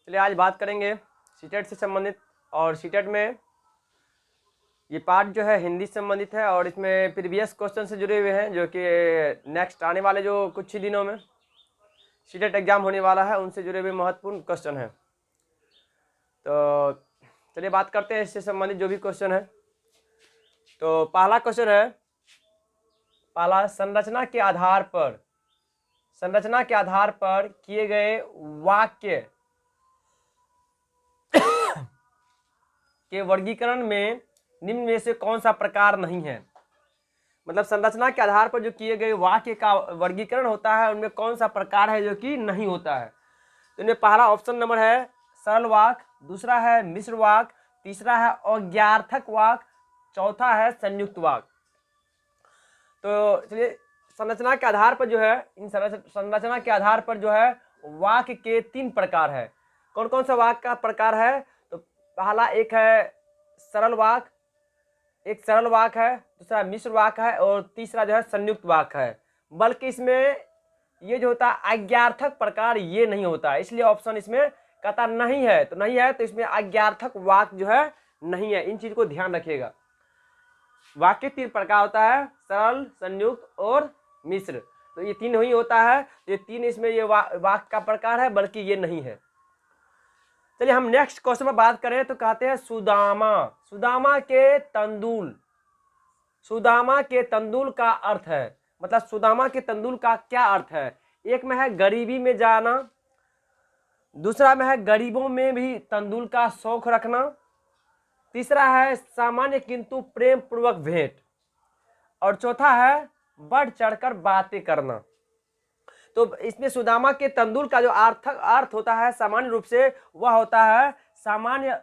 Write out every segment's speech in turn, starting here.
चलिए आज बात करेंगे सीटेट से संबंधित। और सीटेट में ये पार्ट जो है हिंदी से संबंधित है और इसमें प्रीवियस क्वेश्चन से जुड़े हुए हैं जो कि नेक्स्ट आने वाले जो कुछ ही दिनों में सीटेट एग्जाम होने वाला है उनसे जुड़े हुए महत्वपूर्ण क्वेश्चन हैं। तो चलिए बात करते हैं इससे संबंधित जो भी क्वेश्चन है। तो पहला क्वेश्चन है, पहला, संरचना के आधार पर किए गए वाक्य के वर्गीकरण में निम्न में से कौन सा प्रकार नहीं है। मतलब संरचना के आधार पर जो किए गए वाक्य का वर्गीकरण होता है उनमें कौन सा प्रकार है जो कि नहीं होता है। तो इनमें पहला ऑप्शन नंबर है सरल वाक्य, दूसरा है मिश्र वाक्य, तीसरा है अज्ञार्थक वाक्य, चौथा है संयुक्त वाक्य। तो चलिए संरचना के आधार पर जो है इन संरचना के आधार पर जो है वाक्य के 3 प्रकार है। कौन कौन सा वाक्य का प्रकार है? तो पहला एक है सरल वाक्य, एक सरल वाक्य है, दूसरा मिश्र वाक्य है और तीसरा जो है संयुक्त वाक्य है। बल्कि इसमें ये जो होता है अज्ञार्थक प्रकार ये नहीं होता है, इसलिए ऑप्शन इसमें कहता नहीं है। तो नहीं है तो इसमें अज्ञार्थक वाक्य जो है नहीं है। इन चीज को ध्यान रखिएगा। वाक्य 3 प्रकार होता है, सरल, संयुक्त और मिश्र। तो ये 3 नहीं होता है, ये 3 इसमें ये वाक्य का प्रकार है, बल्कि ये नहीं है। चलिए हम नेक्स्ट क्वेश्चन में बात करें तो कहते हैं सुदामा के तंदुल का अर्थ है। मतलब सुदामा के तंदुल का क्या अर्थ है? एक में है गरीबी में जाना, दूसरा में है गरीबों में भी तंदुल का शौक रखना, तीसरा है सामान्य किंतु प्रेम पूर्वक भेंट, और चौथा है बढ़ चढ़कर बातें करना। तो इसमें सुदामा के तंदुल का जो अर्थ होता है सामान्य रूप से वह होता है सामान्य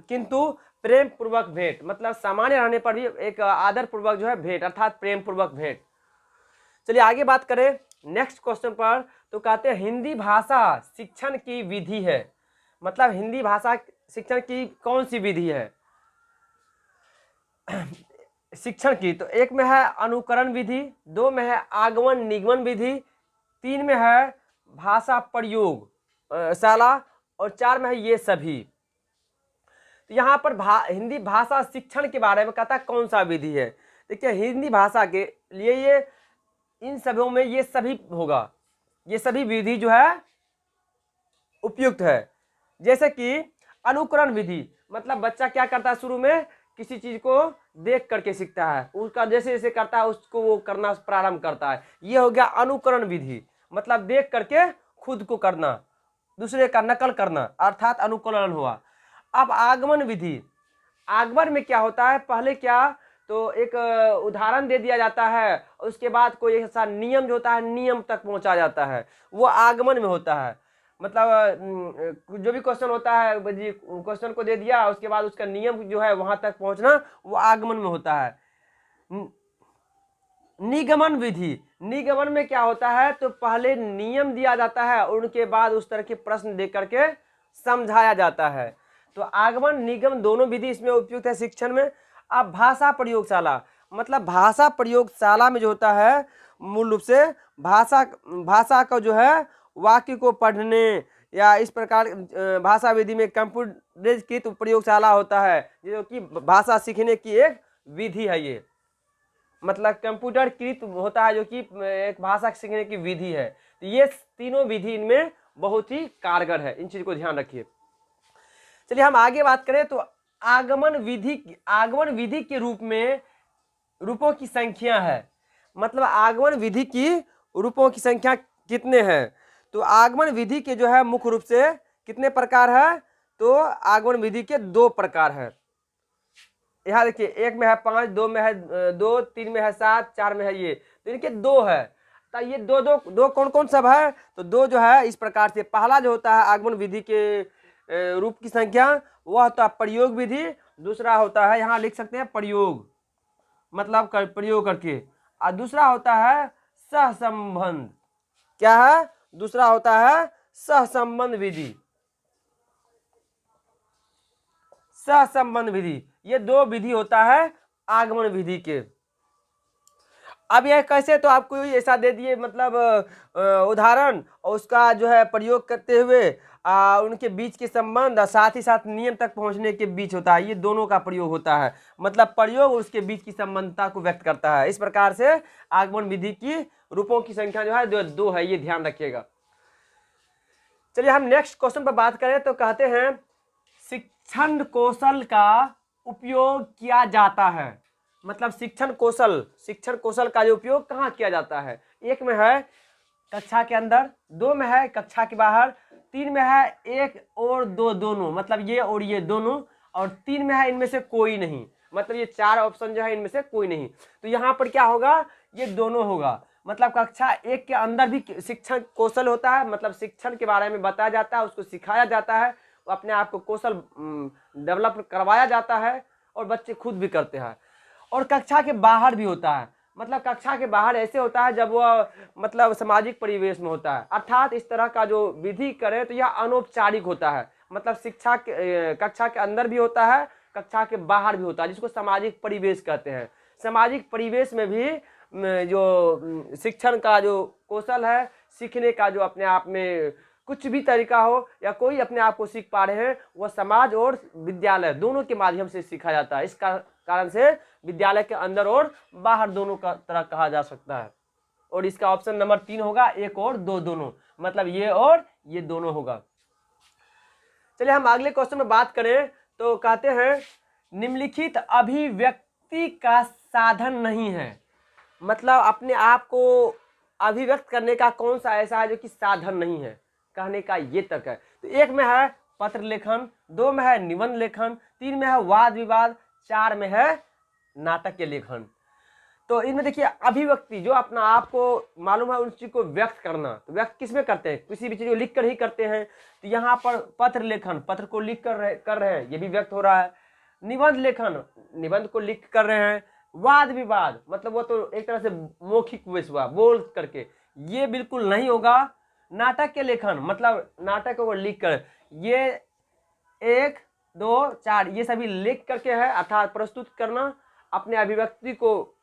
किंतु प्रेम पूर्वक भेंट। मतलब सामान्य रहने पर भी एक आदर पूर्वक जो है भेंट, अर्थात प्रेम पूर्वक भेंट। चलिए आगे बात करें नेक्स्ट क्वेश्चन पर। तो कहते हैं हिंदी भाषा शिक्षण की विधि है। मतलब हिंदी भाषा शिक्षण की कौन सी विधि है शिक्षण की? तो एक में है अनुकरण विधि, 2 में है आगमन निगमन विधि, 3 में है भाषा प्रयोग शाला और 4 में है ये सभी। तो यहाँ पर हिंदी भाषा शिक्षण के बारे में कहता है कौन सा विधि है। देखिए हिंदी भाषा के लिए ये इन सभी में ये सभी होगा, ये सभी विधि जो है उपयुक्त है। जैसे कि अनुकरण विधि, मतलब बच्चा क्या करता है, शुरू में किसी चीज को देख करके सीखता है, उसका जैसे जैसे करता है उसको वो करना प्रारंभ करता है। ये हो गया अनुकरण विधि, मतलब देख करके खुद को करना, दूसरे का नकल करना, अर्थात अनुकरण हुआ। अब आगमन विधि, आगमन में क्या होता है, पहले क्या तो एक उदाहरण दे दिया जाता है, उसके बाद कोई ऐसा नियम जो होता है नियम तक पहुंचा जाता है, वो आगमन में होता है। मतलब जो भी क्वेश्चन होता है क्वेश्चन को दे दिया, उसके बाद उसका नियम जो है वहां तक पहुंचना, वो आगमन में होता है। निगमन विधि, निगमन में क्या होता है तो पहले नियम दिया जाता है और उनके बाद उस तरह के प्रश्न दे करके समझाया जाता है। तो आगमन निगम दोनों विधि इसमें उपयुक्त है शिक्षण में। अब भाषा प्रयोगशाला, मतलब भाषा प्रयोगशाला में जो होता है मूल रूप से भाषा का जो है वाक्य को पढ़ने या इस प्रकार भाषा विधि में कंप्यूटरीकृत प्रयोगशाला होता है, जो कि भाषा सीखने की एक विधि है। ये मतलब कंप्यूटरकृत होता है जो कि एक भाषा सीखने की विधि है। तो ये तीनों विधि इनमें बहुत ही कारगर है, इन चीज को ध्यान रखिए। चलिए हम आगे बात करें तो आगमन विधि के रूप में रूपों की संख्या है। मतलब आगमन विधि की रूपों की संख्या कितने हैं? तो आगमन विधि के जो है मुख्य रूप से कितने प्रकार है? तो आगमन विधि के 2 प्रकार है। यहाँ देखिए, एक में है 5, 2 में है 2, 3 में है 7, 4 में है ये, तो इनके 2 है। तो ये दो कौन कौन सब है? तो 2 जो है इस प्रकार से, पहला जो होता है आगमन विधि के रूप की संख्या वह होता है प्रयोग विधि, दूसरा होता है यहाँ लिख सकते हैं प्रयोग, मतलब प्रयोग करके, और दूसरा होता है सहसंबंध। क्या है? दूसरा होता है सहसंबंध विधि। सहसंबंध विधि, ये 2 विधि होता है आगमन विधि के। अब यह कैसे, तो आपको ऐसा दे दिए मतलब उदाहरण, और उसका जो है प्रयोग करते हुए उनके बीच के संबंध, साथ ही साथ नियम तक पहुंचने के बीच होता है, ये दोनों का प्रयोग होता है। मतलब प्रयोग और उसके बीच की संबंधता को व्यक्त करता है। इस प्रकार से आगमन विधि की रूपों की संख्या जो है दो है, ये ध्यान रखिएगा। चलिए हम नेक्स्ट क्वेश्चन पर बात करें तो कहते हैं शिक्षण कौशल का उपयोग किया जाता है। मतलब शिक्षण कौशल का जो उपयोग कहाँ किया जाता है? एक में है कक्षा के अंदर, दो में है कक्षा के बाहर, तीन में है एक और दो दोनों, मतलब ये और ये दोनों, और तीन में है इनमें से कोई नहीं। मतलब ये चार ऑप्शन जो है इनमें से कोई नहीं। तो यहाँ पर क्या होगा, ये दोनों होगा। मतलब कक्षा एक के अंदर भी शिक्षण कौशल होता है, मतलब शिक्षण के बारे में बताया जाता है, उसको सिखाया जाता है, अपने आप को कौशल डेवलप करवाया जाता है और बच्चे खुद भी करते हैं। और कक्षा के बाहर भी होता है, मतलब कक्षा के बाहर ऐसे होता है जब वह मतलब सामाजिक परिवेश में होता है, अर्थात इस तरह का जो विधि करें तो यह अनौपचारिक होता है। मतलब शिक्षा के कक्षा के अंदर भी होता है, कक्षा के बाहर भी होता है, जिसको सामाजिक परिवेश कहते हैं। सामाजिक परिवेश में भी जो शिक्षण का जो कौशल है, सीखने का जो अपने आप में कुछ भी तरीका हो या कोई अपने आप को सीख पा रहे हैं, वह समाज और विद्यालय दोनों के माध्यम से सीखा जाता है। इस कारण से विद्यालय के अंदर और बाहर दोनों का तरह कहा जा सकता है। और इसका ऑप्शन नंबर 3 होगा, एक और दो दोनों, मतलब ये और ये दोनों होगा। चलिए हम अगले क्वेश्चन में बात करें तो कहते हैं निम्नलिखित अभिव्यक्ति का साधन नहीं है। मतलब अपने आप को अभिव्यक्त करने का कौन सा ऐसा है जो कि साधन नहीं है, कहने का ये तक है। तो एक में है पत्र लेखन, दो में है निबंध लेखन, तीन में है वाद विवाद, चार में है नाटक के लेखन। तो इनमें देखिए अभिव्यक्ति जो अपना आप को मालूम है उस चीज को व्यक्त करना, तो व्यक्त किस में करते हैं, किसी भी चीज को लिख कर ही करते हैं। तो यहाँ पर पत्र लेखन, पत्र को लिख कर रहे हैं, ये भी व्यक्त हो रहा है। निबंध लेखन, निबंध को लिख कर रहे हैं। वाद विवाद मतलब वो तो एक तरह से मौखिक विषय हुआ, बोल करके, ये बिल्कुल नहीं होगा। नाटक के लेखन मतलब नाटक को लिख कर, ये 1 2 4 ये सभी लिख करके है, अर्थात प्रस्तुत करना, अपने अभिव्यक्ति को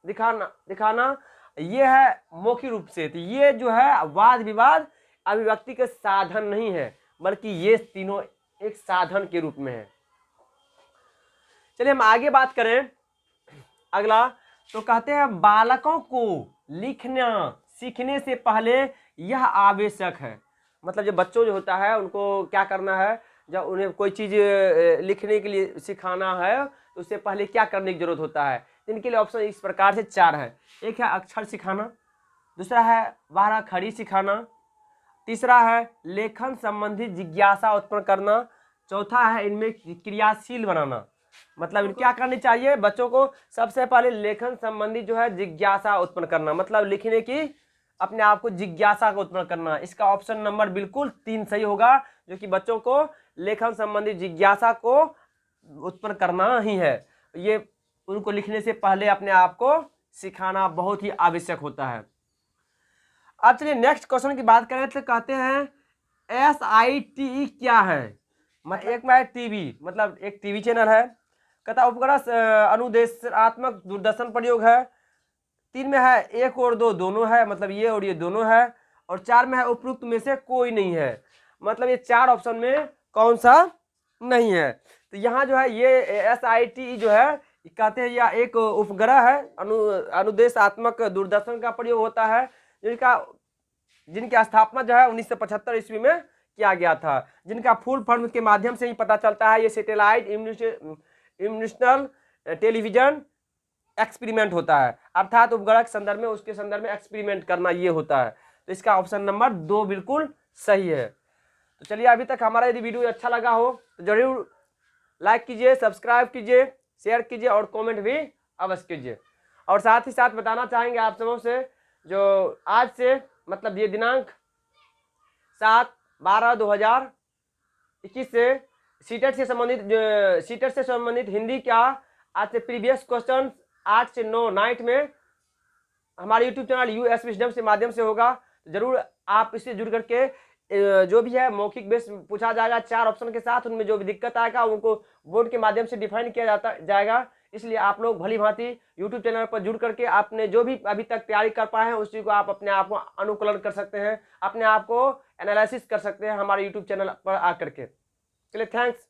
दिखाना, ये है मौखिक रूप से। तो ये जो है वाद विवाद अभिव्यक्ति के साधन नहीं है, बल्कि ये तीनों एक साधन के रूप में है। चलिए हम आगे बात करें अगला, तो कहते हैं बालकों को लिखना सीखने से पहले यह आवश्यक है। मतलब जो बच्चों जो होता है उनको क्या करना है, जब उन्हें कोई चीज़ लिखने के लिए सिखाना है तो उससे पहले क्या करने की जरूरत होता है। इनके लिए ऑप्शन इस प्रकार से 4 है। एक है अक्षर सिखाना, दूसरा है बारह खड़ी सिखाना, तीसरा है लेखन संबंधी जिज्ञासा उत्पन्न करना, चौथा है इनमें क्रियाशील बनाना। मतलब क्या करनी चाहिए बच्चों को, सबसे पहले लेखन संबंधी जो है जिज्ञासा उत्पन्न करना, मतलब लिखने की अपने आप को जिज्ञासा को उत्पन्न करना। इसका ऑप्शन नंबर बिल्कुल 3 सही होगा, जो कि बच्चों को लेखन संबंधी जिज्ञासा को उत्पन्न करना ही है। ये उनको लिखने से पहले अपने आप को सिखाना बहुत ही आवश्यक होता है। अब चलिए नेक्स्ट क्वेश्चन की बात करें तो कहते हैं SITE क्या है। एक में टीवी, मतलब एक टीवी चैनल है। कहता उपग्रह अनुदेशात्मक दूरदर्शन प्रयोग है। 3 में है एक और दो दोनों है, मतलब ये और ये दोनों है। और 4 में है उपरोक्त में से कोई नहीं है, मतलब ये 4 ऑप्शन में कौन सा नहीं है। तो यहाँ जो है ये SITE जो है कहते हैं यह एक उपग्रह है, अनुदेशात्मक दूरदर्शन का प्रयोग होता है, जिनकी स्थापना जो है 1975 ईस्वी में किया गया था, जिनका फुल फॉर्म के माध्यम से ही पता चलता है। ये सैटेलाइट इम्यूनिशनल टेलीविजन एक्सपेरिमेंट होता है, अर्थात उपग्रह के संदर्भ में उसके संदर्भ में एक्सपेरिमेंट करना ये होता है। तो इसका ऑप्शन नंबर 2 बिल्कुल सही है। तो चलिए अभी तक हमारा यदि वीडियो अच्छा लगा हो तो जरूर लाइक कीजिए, सब्सक्राइब कीजिए, शेयर कीजिए और कमेंट भी अवश्य कीजिए। और साथ ही साथ बताना चाहेंगे आप सबों से, जो आज से मतलब ये दिनांक 7/12/2021 से सीटेट से संबंधित हिंदी का आज से प्रीवियस क्वेश्चन 8 से 9 नाइट में हमारे यूट्यूब चैनल US विजडम से माध्यम से होगा। जरूर आप इससे जुड़ करके जो भी है मौखिक बेस पूछा जाएगा 4 ऑप्शन के साथ, उनमें जो भी दिक्कत आएगा उनको बोर्ड के माध्यम से डिफाइन किया जाएगा। इसलिए आप लोग भली भांति यूट्यूब चैनल पर जुड़ करके आपने जो भी अभी तक तैयारी कर पाए हैं उस चीज़ को आप अपने आप को अनुकूलन कर सकते हैं, अपने आप को एनालिसिस कर सकते हैं हमारे यूट्यूब चैनल पर आकर के। चलिए, थैंक्स।